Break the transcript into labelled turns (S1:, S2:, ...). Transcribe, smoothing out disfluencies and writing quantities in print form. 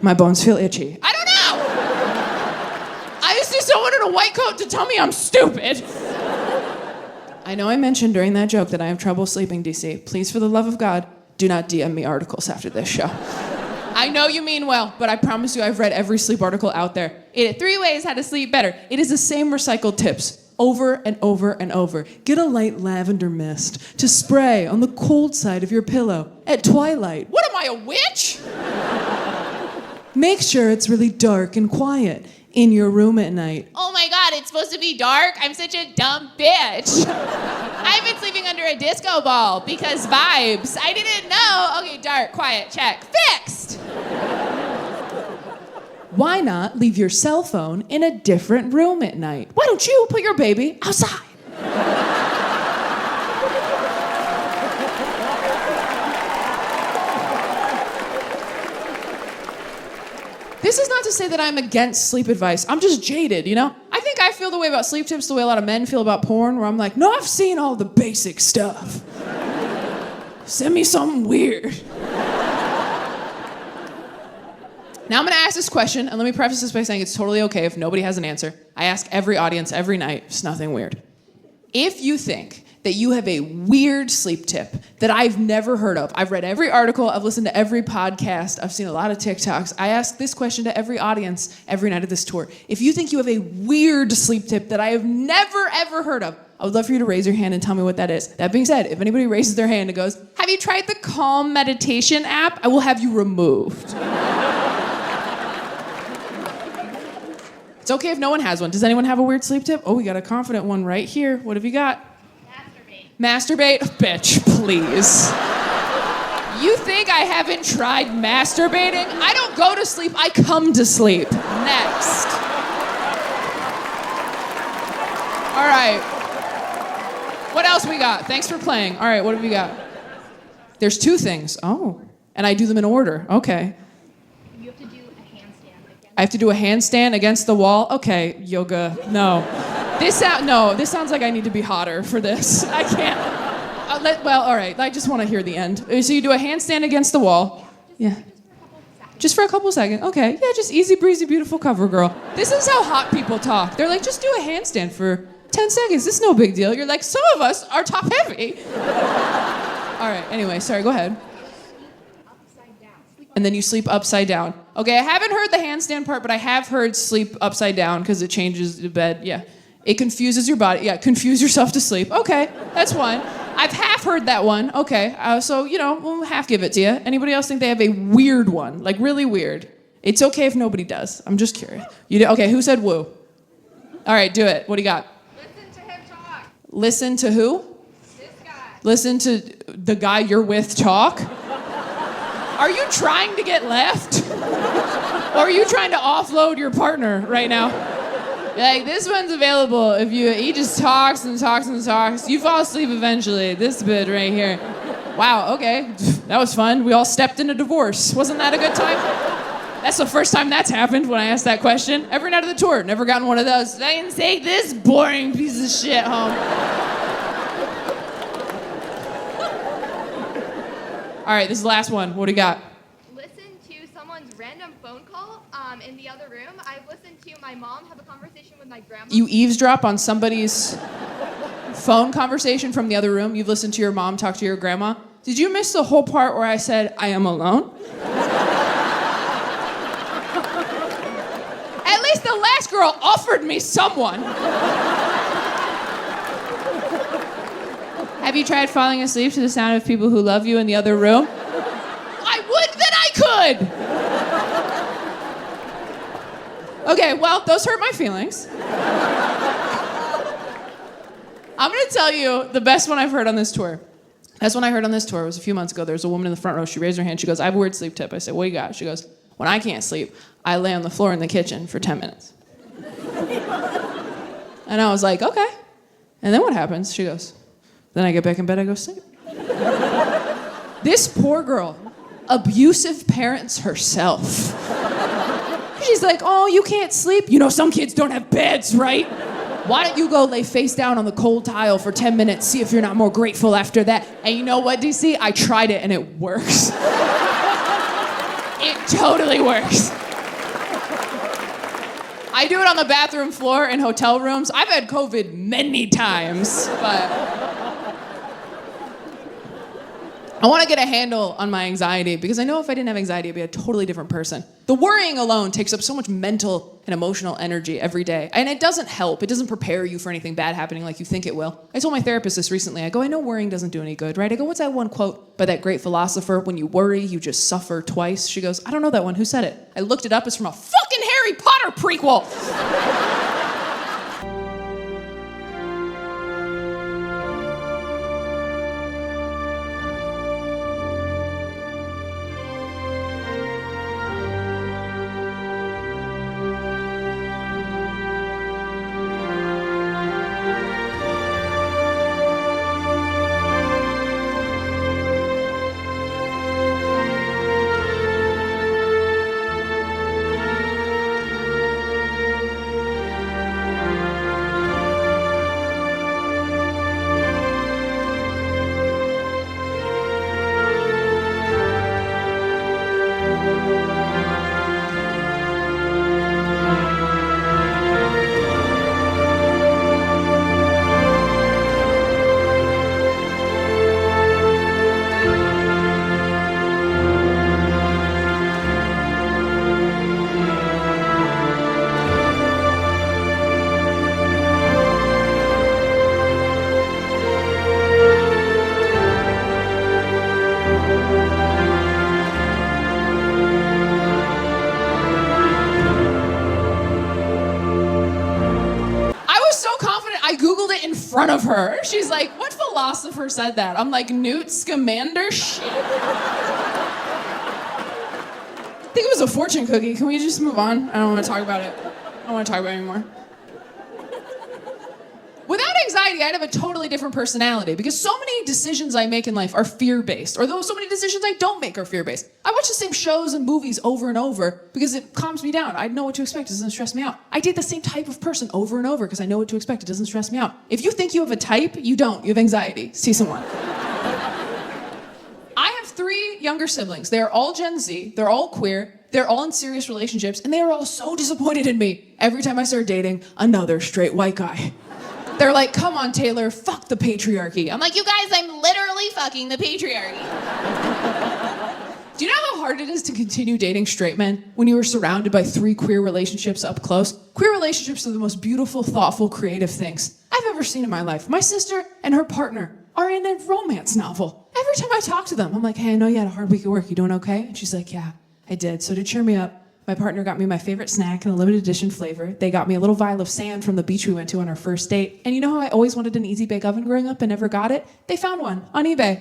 S1: My bones feel itchy. I don't know! I just need someone in a white coat to tell me I'm stupid. I know I mentioned during that joke that I have trouble sleeping, DC. Please, for the love of God, do not DM me articles after this show. I know you mean well, but I promise you I've read every sleep article out there. 3 ways how to sleep better. It is the same recycled tips over and over and over. Get a light lavender mist to spray on the cold side of your pillow at twilight. What am I, a witch? Make sure it's really dark and quiet in your room at night. Oh my God, it's supposed to be dark? I'm such a dumb bitch. I've been sleeping under a disco ball because vibes. I didn't know. Okay, dark, quiet, check. Fixed. Why not leave your cell phone in a different room at night? Why don't you put your baby outside? This is not to say that I'm against sleep advice. I'm just jaded, you know? I think I feel the way about sleep tips the way a lot of men feel about porn, where I'm like, no, I've seen all the basic stuff. Send me something weird. Now I'm gonna ask this question, and let me preface this by saying it's totally okay if nobody has an answer. I ask every audience every night, it's nothing weird. If you think that you have a weird sleep tip that I've never heard of, I've read every article, I've listened to every podcast, I've seen a lot of TikToks, I ask this question to every audience every night of this tour. If you think you have a weird sleep tip that I have never ever heard of, I would love for you to raise your hand and tell me what that is. That being said, if anybody raises their hand and goes, have you tried the Calm meditation app? I will have you removed. It's okay if no one has one. Does anyone have a weird sleep tip? Oh, we got a confident one right here. What have you got? Masturbate? Bitch, please. You think I haven't tried masturbating? I don't go to sleep, I come to sleep. Next. All right. What else we got? Thanks for playing. All right, what have we got? There's 2 things. Oh. And I do them in order. Okay.
S2: You have to do a handstand.
S1: I have to do a handstand against the wall? Okay, yoga. No. This sounds like I need to be hotter for this. I can't. Well, all right. I just want to hear the end. So you do a handstand against the wall. Yeah. Just for a couple seconds. Okay. Yeah, just easy breezy, beautiful cover girl. This is how hot people talk. They're like, just do a handstand for 10 seconds. This is no big deal. You're like, some of us are top heavy. All right. Anyway, sorry. Go ahead. And then you sleep upside down. Okay. I haven't heard the handstand part, but I have heard sleep upside down because it changes the bed. Yeah. It confuses your body. Yeah, confuse yourself to sleep. Okay, that's one. I've half heard that one. Okay, so, we'll half give it to you. Anybody else think they have a weird one? Like, really weird? It's okay if nobody does. I'm just curious. Okay, who said woo? All right, do it. What do you got?
S2: Listen to him talk.
S1: Listen to who?
S2: This guy.
S1: Listen to the guy you're with talk? Are you trying to get left? Or are you trying to offload your partner right now? Like, this one's available if he just talks and talks and talks. You fall asleep eventually. This bit right here. Wow, okay. That was fun. We all stepped in a divorce. Wasn't that a good time? That's the first time that's happened when I asked that question. Every night of the tour. Never gotten one of those. I can take this boring piece of shit home. All right, this is the last one. What do you got?
S2: Listen to someone's random phone call in the other room. I've listened to my mom have a conversation with my grandma.
S1: You eavesdrop on somebody's phone conversation from the other room? You've listened to your mom talk to your grandma? Did you miss the whole part where I said, I am alone? At least the last girl offered me someone. Have you tried falling asleep to the sound of people who love you in the other room? I would that I could! Okay, well, those hurt my feelings. I'm gonna tell you the best one I've heard on this tour. Best one I heard on this tour was a few months ago. There was a woman in the front row. She raised her hand. She goes, I have a weird sleep tip. I said, what do you got? She goes, when I can't sleep, I lay on the floor in the kitchen for 10 minutes. And I was like, okay. And then what happens? She goes, then I get back in bed, I go sleep. This poor girl, abusive parents herself. She's like, oh, you can't sleep? You know, some kids don't have beds, right? Why don't you go lay face down on the cold tile for 10 minutes, see if you're not more grateful after that? And you know what, DC? I tried it and it works. It Totally works. I do it on the bathroom floor in hotel rooms. I've had COVID many times, but I want to get a handle on my anxiety because I know if I didn't have anxiety, I'd be a totally different person. The worrying alone takes up so much mental and emotional energy every day. And it doesn't help. It doesn't prepare you for anything bad happening like you think it will. I told my therapist this recently. I go, I know worrying doesn't do any good, right? I go, what's that one quote by that great philosopher? When you worry, you just suffer twice. She goes, I don't know that one. Who said it? I looked it up. It's from a fucking Harry Potter prequel. I Googled it in front of her. She's like, what philosopher said that? I'm like, Newt Scamander? Shit. I think it was a fortune cookie. Can we just move on? I don't want to talk about it. I don't want to talk about it anymore. Without anxiety, I'd have a totally different personality because so many decisions I make in life are fear-based, or so many decisions I don't make are fear-based. I watch the same shows and movies over and over because it calms me down. I know what to expect. It doesn't stress me out. I date the same type of person over and over because I know what to expect. It doesn't stress me out. If you think you have a type, you don't. You have anxiety. See someone. I have 3 younger siblings. They're all Gen Z. They're all queer. They're all in serious relationships, and they are all so disappointed in me every time I start dating another straight white guy. They're like, come on, Taylor, fuck the patriarchy. I'm like, you guys, I'm literally fucking the patriarchy. Do you know how hard it is to continue dating straight men when you are surrounded by 3 queer relationships up close? Queer relationships are the most beautiful, thoughtful, creative things I've ever seen in my life. My sister and her partner are in a romance novel. Every time I talk to them, I'm like, hey, I know you had a hard week at work. You doing okay? And she's like, yeah, I did. So to cheer me up, my partner got me my favorite snack in a limited edition flavor. They got me a little vial of sand from the beach we went to on our first date. And you know how I always wanted an easy bake oven growing up and never got it? They found one on eBay.